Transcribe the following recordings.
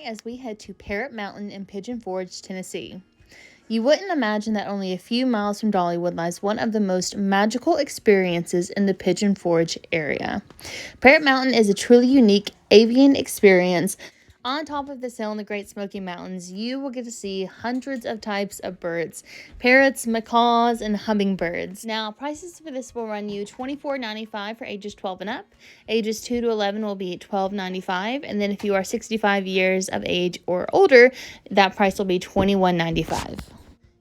as we head to Parrot Mountain in Pigeon Forge, Tennessee. You wouldn't imagine that only a few miles from Dollywood lies one of the most magical experiences in the Pigeon Forge area. Parrot Mountain is a truly unique avian experience. On top of this hill in the Great Smoky Mountains, you will get to see hundreds of types of birds, parrots, macaws, and hummingbirds. Now, prices for this will run you $24.95 for ages 12 and up. Ages 2 to 11 will be $12.95, and then if you are 65 years of age or older, that price will be $21.95.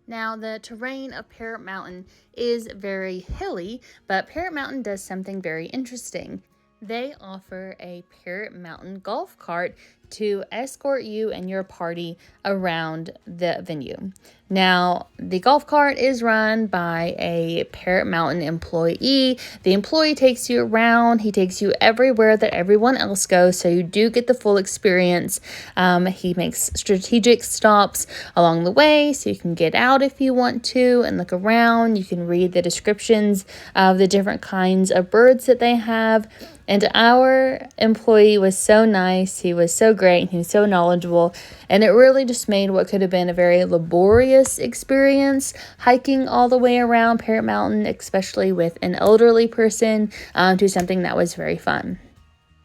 Now, the terrain of Parrot Mountain is very hilly, but Parrot Mountain does something very interesting. They offer a Parrot Mountain golf cart to escort you and your party around the venue. Now, the golf cart is run by a Parrot Mountain employee. The employee takes you around. He takes you everywhere that everyone else goes, so you do get the full experience. He makes strategic stops along the way, so you can get out if you want to and look around. You can read the descriptions of the different kinds of birds that they have. And our employee was so nice. He was so great. He was so knowledgeable. And it really just made what could have been a very laborious experience hiking all the way around Parrot Mountain, especially with an elderly person, to something that was very fun.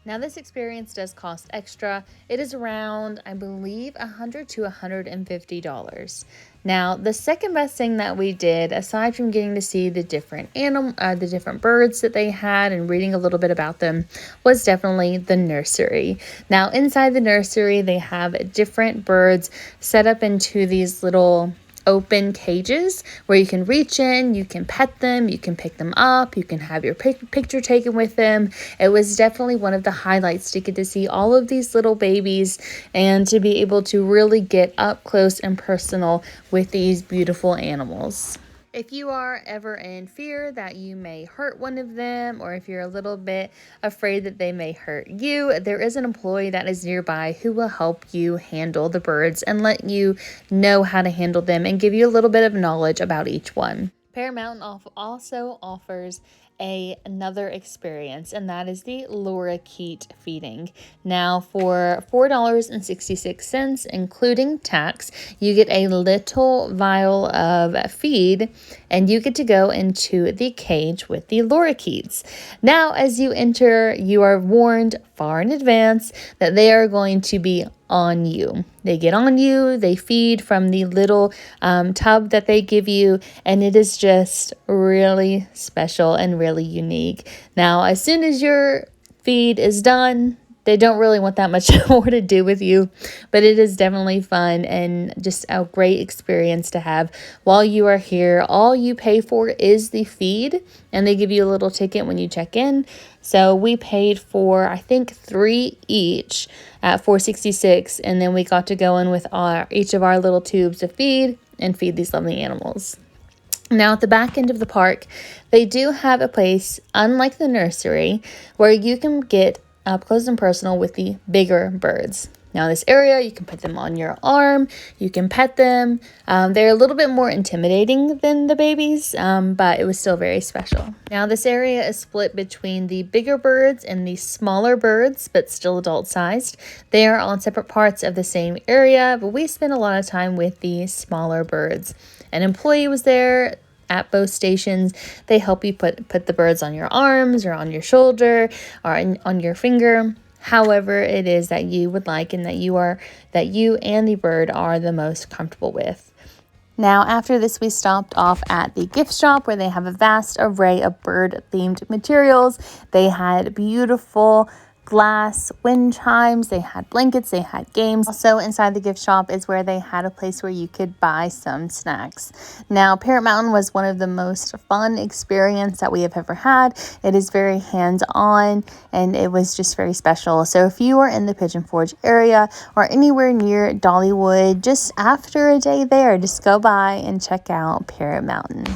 Now, this experience does cost extra. It is around, I believe, $100 to $150. Now, the second best thing that we did, aside from getting to see the different birds that they had and reading a little bit about them, was definitely the nursery. Now, inside the nursery, they have different birds set up into these little open cages where you can reach in, you can pet them, you can pick them up, you can have your picture taken with them. It was definitely one of the highlights to get to see all of these little babies and to be able to really get up close and personal with these beautiful animals. If you are ever in fear that you may hurt one of them, or if you're a little bit afraid that they may hurt you, there is an employee that is nearby who will help you handle the birds and let you know how to handle them and give you a little bit of knowledge about each one. Parrot Mountain also offers another experience, and that is the lorikeet feeding. Now, for $4.66, including tax, you get a little vial of feed, and you get to go into the cage with the lorikeets. Now, as you enter, you are warned far in advance that they are going to be on you. They get on you, they feed from the little tub that they give you, and it is just really special and really unique. Now, as soon as your feed is done, they don't really want that much more to do with you, but it is definitely fun and just a great experience to have while you are here. All you pay for is the feed, and they give you a little ticket when you check in. So we paid for, I think, 3 each at $4.66, and then we got to go in with each of our little tubes of feed and feed these lovely animals. Now, at the back end of the park, they do have a place, unlike the nursery, where you can get up close and personal with the bigger birds. Now, in this area, you can put them on your arm, you can pet them. They're a little bit more intimidating than the babies, but it was still very special. Now, this area is split between the bigger birds and the smaller birds, but still adult-sized. They are on separate parts of the same area, but we spent a lot of time with the smaller birds. An employee was there at both stations. They help you put the birds on your arms or on your shoulder or on your finger, however it is that you would like and that you and the bird are the most comfortable with. Now, after this, we stopped off at the gift shop where they have a vast array of bird-themed materials. They had beautiful glass wind chimes, they had blankets, they had games. Also, inside the gift shop is where they had a place where you could buy some snacks. Now, Parrot Mountain was one of the most fun experience that we have ever had. It is very hands-on, and it was just very special. So if you are in the Pigeon Forge area or anywhere near Dollywood, just after a day there, just go by and check out Parrot Mountain.